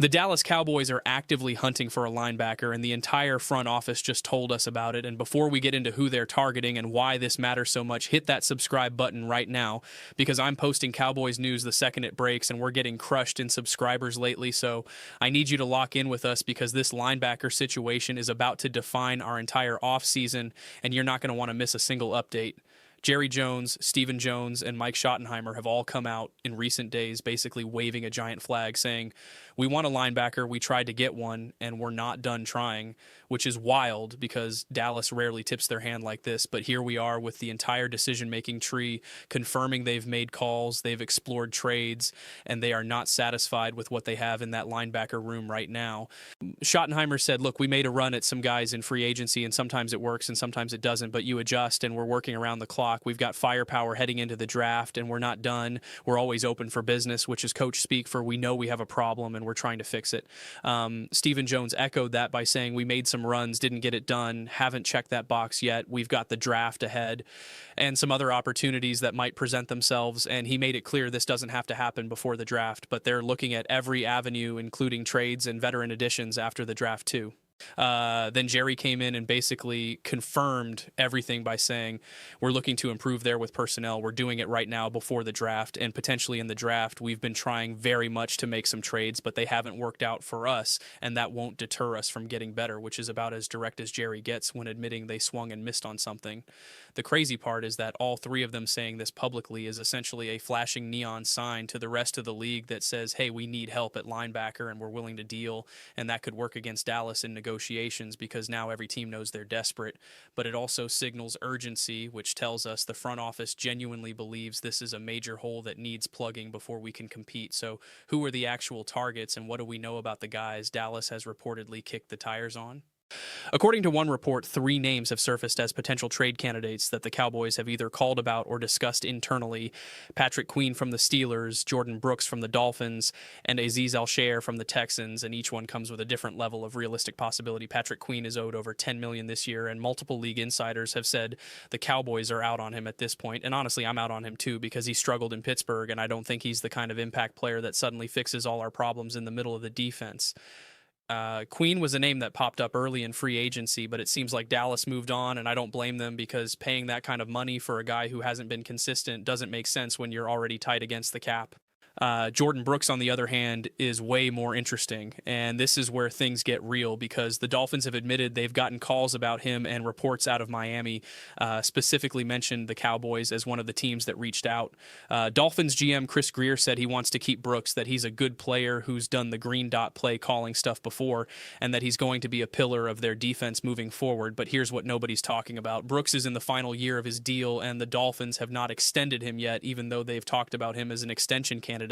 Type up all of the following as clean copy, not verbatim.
The Dallas Cowboys are actively hunting for a linebacker, and the entire front office just told us about it. And before we get into who they're targeting and why this matters so much, hit that subscribe button right now, because I'm posting Cowboys news the second it breaks, and we're getting crushed in subscribers lately. So I need you to lock in with us, because this linebacker situation is about to define our entire offseason, and you're not going to want to miss a single update. Jerry Jones, Stephen Jones, and Mike Shottenheimer have all come out in recent days basically waving a giant flag saying, we want a linebacker, we tried to get one, and we're not done trying, which is wild because Dallas rarely tips their hand like this. But here we are with the entire decision-making tree confirming they've made calls, they've explored trades, and they are not satisfied with what they have in that linebacker room right now. Schottenheimer said, look, we made a run at some guys in free agency, and sometimes it works and sometimes it doesn't, but you adjust, and we're working around the clock. We've got firepower heading into the draft, and we're not done. We're always open for business, which is coach speak for we know we have a problem and we're trying to fix it. Stephen Jones echoed that by saying we made some runs, didn't get it done, haven't checked that box yet. We've got the draft ahead and some other opportunities that might present themselves, and he made it clear this doesn't have to happen before the draft, but they're looking at every avenue, including trades and veteran additions after the draft too. Then Jerry came in and basically confirmed everything by saying, we're looking to improve there with personnel. We're doing it right now before the draft, and potentially in the draft. We've been trying very much to make some trades, but they haven't worked out for us, and that won't deter us from getting better, which is about as direct as Jerry gets when admitting they swung and missed on something. The crazy part is that all three of them saying this publicly is essentially a flashing neon sign to the rest of the league that says, hey, we need help at linebacker and we're willing to deal, and that could work against Dallas in negotiations because now every team knows they're desperate. But it also signals urgency, which tells us the front office genuinely believes this is a major hole that needs plugging before we can compete. So who are the actual targets, and what do we know about the guys Dallas has reportedly kicked the tires on? According to one report, 3 names have surfaced as potential trade candidates that the Cowboys have either called about or discussed internally. Patrick Queen from the Steelers, Jordan Brooks from the Dolphins, and Azeez Al-Shaair from the Texans, and each one comes with a different level of realistic possibility. Patrick Queen is owed over $10 million this year, and multiple league insiders have said the Cowboys are out on him at this point. And honestly, I'm out on him too, because he struggled in Pittsburgh, and I don't think he's the kind of impact player that suddenly fixes all our problems in the middle of the defense. Queen was a name that popped up early in free agency, but it seems like Dallas moved on, and I don't blame them, because paying that kind of money for a guy who hasn't been consistent doesn't make sense when you're already tight against the cap. Jordan Brooks, on the other hand, is way more interesting, and this is where things get real, because the Dolphins have admitted they've gotten calls about him, and reports out of Miami specifically mentioned the Cowboys as one of the teams that reached out. Dolphins GM Chris Greer said he wants to keep Brooks, that he's a good player who's done the green dot play calling stuff before, and that he's going to be a pillar of their defense moving forward. But here's what nobody's talking about. Brooks is in the final year of his deal, and the Dolphins have not extended him yet, even though they've talked about him as an extension candidate.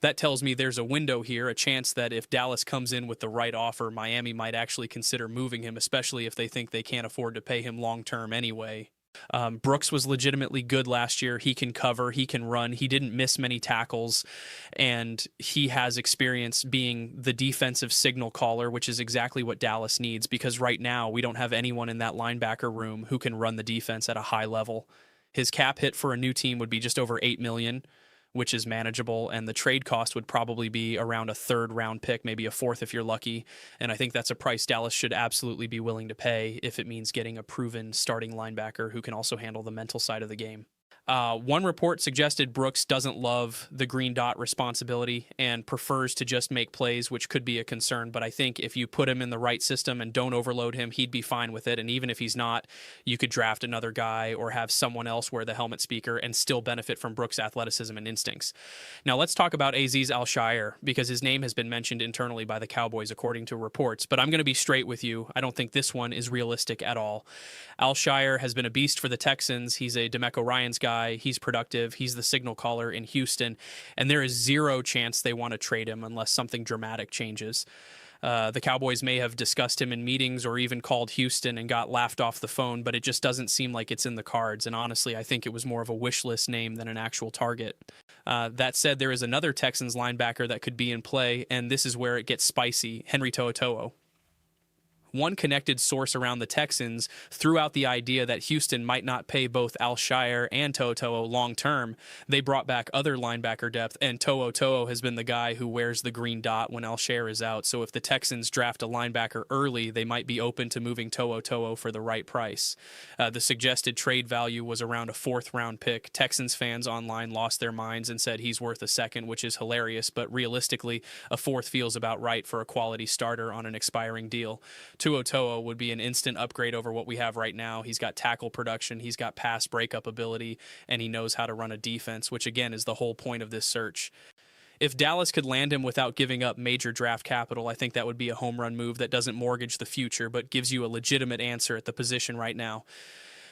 That tells me there's a window here, a chance that if Dallas comes in with the right offer, Miami might actually consider moving him, especially if they think they can't afford to pay him long-term anyway. Brooks was legitimately good last year. He can cover, he can run, he didn't miss many tackles, and he has experience being the defensive signal caller, which is exactly what Dallas needs, because right now we don't have anyone in that linebacker room who can run the defense at a high level. His cap hit for a new team would be just over $8 million, which is manageable, and the trade cost would probably be around a 3rd round pick, maybe a 4th if you're lucky, and I think that's a price Dallas should absolutely be willing to pay if it means getting a proven starting linebacker who can also handle the mental side of the game. One report suggested Brooks doesn't love the green dot responsibility and prefers to just make plays, which could be a concern. But I think if you put him in the right system and don't overload him, he'd be fine with it. And even if he's not, you could draft another guy or have someone else wear the helmet speaker and still benefit from Brooks' athleticism and instincts. Now let's talk about Azeez Al-Shaair, because his name has been mentioned internally by the Cowboys, according to reports. But I'm going to be straight with you. I don't think this one is realistic at all. Al-Shaair has been a beast for the Texans. He's a DeMeco Ryans guy. He's productive. He's the signal caller in Houston, and there is zero chance they want to trade him unless something dramatic changes. The Cowboys may have discussed him in meetings or even called Houston and got laughed off the phone, but it just doesn't seem like it's in the cards. And honestly, I think it was more of a wish list name than an actual target. That said, there is another Texans linebacker that could be in play, and this is where it gets spicy: Henry To'oTo'o. one connected source around the Texans threw out the idea that Houston might not pay both Al-Shaair and To'oTo'o long term. They brought back other linebacker depth, and To'oTo'o has been the guy who wears the green dot when Al-Shaair is out. So if the Texans draft a linebacker early, they might be open to moving To'oTo'o for the right price. The suggested trade value was around a 4th-round pick. Texans fans online lost their minds and said he's worth a second, which is hilarious, but realistically, a 4th feels about right for a quality starter on an expiring deal. To'oTo'o would be an instant upgrade over what we have right now. He's got tackle production, he's got pass breakup ability, and he knows how to run a defense, which again is the whole point of this search. If Dallas could land him without giving up major draft capital, I think that would be a home run move that doesn't mortgage the future, but gives you a legitimate answer at the position right now.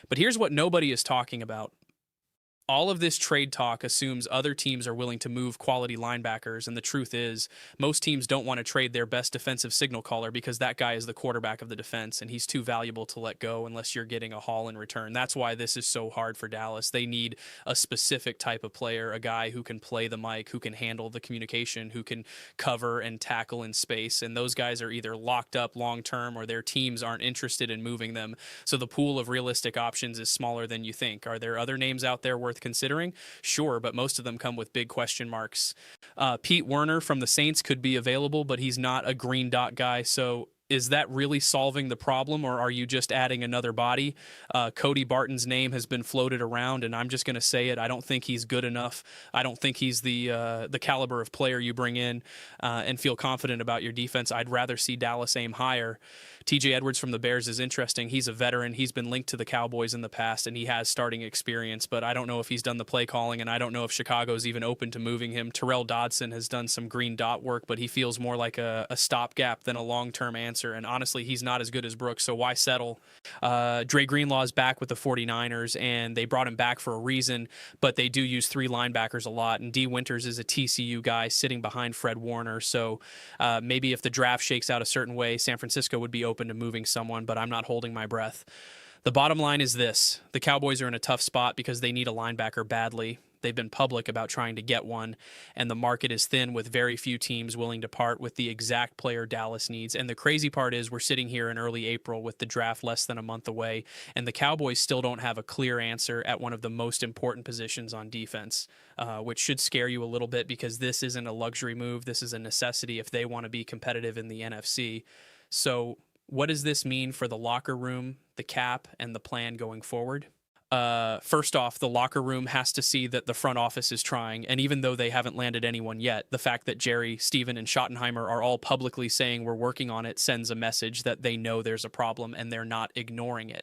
But here's what nobody is talking about. All of this trade talk assumes other teams are willing to move quality linebackers, and the truth is, most teams don't want to trade their best defensive signal caller because that guy is the quarterback of the defense, and he's too valuable to let go unless you're getting a haul in return. That's why this is so hard for Dallas. They need a specific type of player, a guy who can play the mic, who can handle the communication, who can cover and tackle in space, and those guys are either locked up long-term or their teams aren't interested in moving them, so the pool of realistic options is smaller than you think. Are there other names out there worth considering? Sure, but most of them come with big question marks. Pete Werner from the Saints could be available, but he's not a green dot guy, so is that really solving the problem, or are you just adding another body? Cody Barton's name has been floated around, and I'm just going to say it. I don't think he's good enough. I don't think he's the caliber of player you bring in and feel confident about your defense. I'd rather see Dallas aim higher. TJ Edwards from the Bears is interesting. He's a veteran. He's been linked to the Cowboys in the past, and he has starting experience, but I don't know if he's done the play calling, and I don't know if Chicago's even open to moving him. Terrell Dodson has done some green dot work, but he feels more like a stopgap than a long-term answer, and honestly, he's not as good as Brooks, so why settle? Dre Greenlaw's back with the 49ers, and they brought him back for a reason, but they do use 3 linebackers a lot, and D. Winters is a TCU guy sitting behind Fred Warner, so maybe if the draft shakes out a certain way, San Francisco would be open to moving someone, but I'm not holding my breath. The bottom line is this. The Cowboys are in a tough spot because they need a linebacker badly. They've been public about trying to get one, and the market is thin with very few teams willing to part with the exact player Dallas needs. And the crazy part is we're sitting here in early April with the draft less than a month away, and the Cowboys still don't have a clear answer at one of the most important positions on defense, which should scare you a little bit because this isn't a luxury move. This is a necessity if they want to be competitive in the NFC. So what does this mean for the locker room, the cap, and the plan going forward? First off, the locker room has to see that the front office is trying, and even though they haven't landed anyone yet, the fact that Jerry, Steven, and Schottenheimer are all publicly saying we're working on it sends a message that they know there's a problem and they're not ignoring it.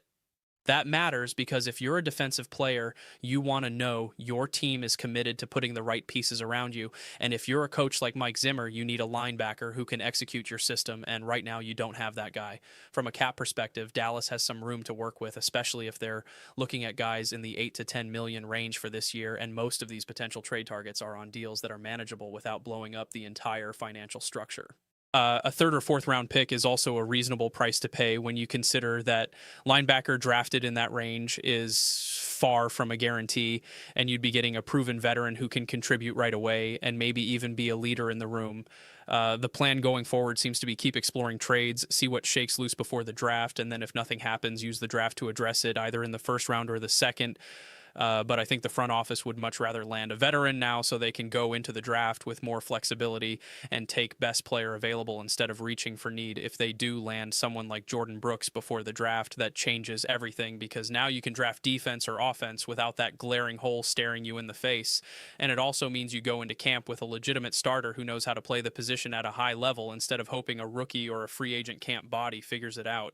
That matters because if you're a defensive player, you want to know your team is committed to putting the right pieces around you. And if you're a coach like Mike Zimmer, you need a linebacker who can execute your system. And right now you don't have that guy. From a cap perspective, Dallas has some room to work with, especially if they're looking at guys in the 8 to 10 million range for this year. And most of these potential trade targets are on deals that are manageable without blowing up the entire financial structure. A 3rd or 4th round pick is also a reasonable price to pay when you consider that linebacker drafted in that range is far from a guarantee, and you'd be getting a proven veteran who can contribute right away and maybe even be a leader in the room. The plan going forward seems to be keep exploring trades, see what shakes loose before the draft, and then if nothing happens, use the draft to address it either in the 1st round or the 2nd. But I think the front office would much rather land a veteran now so they can go into the draft with more flexibility and take best player available instead of reaching for need. If they do land someone like Jordan Brooks before the draft, that changes everything because now you can draft defense or offense without that glaring hole staring you in the face. And it also means you go into camp with a legitimate starter who knows how to play the position at a high level instead of hoping a rookie or a free agent camp body figures it out.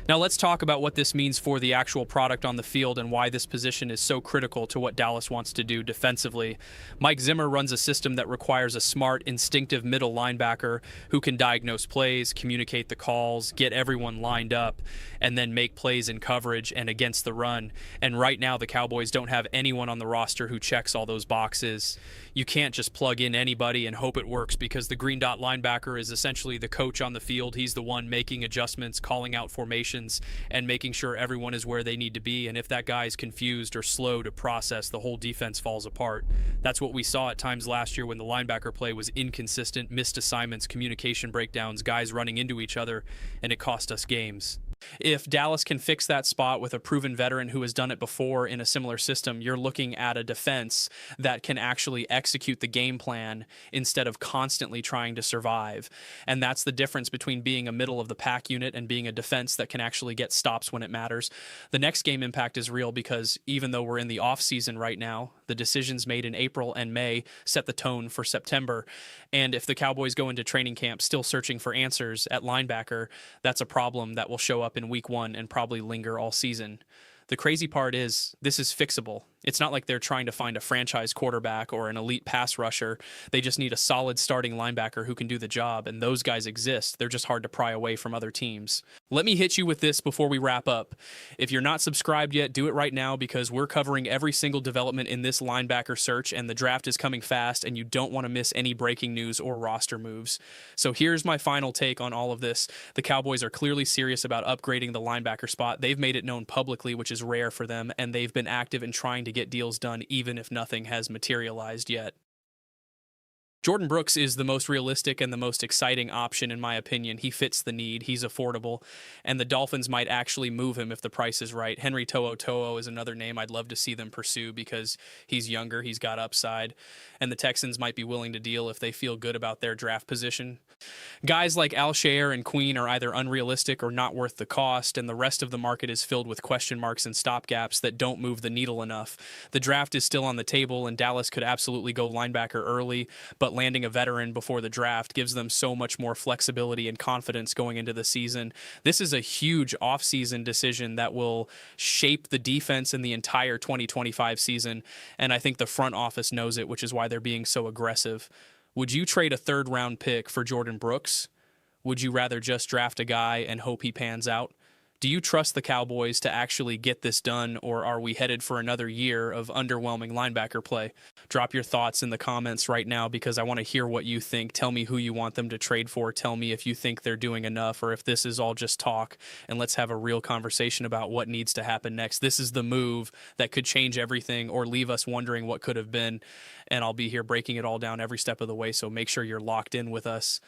Now let's talk about what this means for the actual product on the field and why this position is so critical to what Dallas wants to do defensively. Mike Zimmer runs a system that requires a smart, instinctive middle linebacker who can diagnose plays, communicate the calls, get everyone lined up, and then make plays in coverage and against the run. And right now the Cowboys don't have anyone on the roster who checks all those boxes. You can't just plug in anybody and hope it works because the green dot linebacker is essentially the coach on the field. He's the one making adjustments, calling out formations, positions and making sure everyone is where they need to be. And if that guy is confused or slow to process, the whole defense falls apart. That's what we saw at times last year when the linebacker play was inconsistent, missed assignments, communication breakdowns, guys running into each other, and it cost us games. If Dallas can fix that spot with a proven veteran who has done it before in a similar system, you're looking at a defense that can actually execute the game plan instead of constantly trying to survive. And that's the difference between being a middle of the pack unit and being a defense that can actually get stops when it matters. The next game impact is real because even though we're in the off season right now, the decisions made in April and May set the tone for September. And if the Cowboys go into training camp still searching for answers at linebacker, that's a problem that will show up in week 1 and probably linger all season. The crazy part is this is fixable. It's not like they're trying to find a franchise quarterback or an elite pass rusher. They just need a solid starting linebacker who can do the job, and those guys exist. They're just hard to pry away from other teams. Let me hit you with this before we wrap up. If you're not subscribed yet, do it right now because we're covering every single development in this linebacker search, and the draft is coming fast, and you don't want to miss any breaking news or roster moves. So here's my final take on all of this. The Cowboys are clearly serious about upgrading the linebacker spot. They've made it known publicly, which is rare for them, and they've been active in trying to get deals done even if nothing has materialized yet. Jordan Brooks is the most realistic and the most exciting option, in my opinion. He fits the need. He's affordable. And the Dolphins might actually move him if the price is right. Henry To'o is another name I'd love to see them pursue because he's younger, he's got upside. And the Texans might be willing to deal if they feel good about their draft position. Guys like Al-Shaair and Queen are either unrealistic or not worth the cost, and the rest of the market is filled with question marks and stopgaps that don't move the needle enough. The draft is still on the table, and Dallas could absolutely go linebacker early, but landing a veteran before the draft gives them so much more flexibility and confidence going into the season. This is a huge offseason decision that will shape the defense in the entire 2025 season, and I think the front office knows it, which is why they're being so aggressive. Would you trade a third-round pick for Jordan Brooks? Would you rather just draft a guy and hope he pans out? Do you trust the Cowboys to actually get this done, or are we headed for another year of underwhelming linebacker play? Drop your thoughts in the comments right now because I want to hear what you think. Tell me who you want them to trade for. Tell me if you think they're doing enough or if this is all just talk, and let's have a real conversation about what needs to happen next. This is the move that could change everything or leave us wondering what could have been, and I'll be here breaking it all down every step of the way, so make sure you're locked in with us.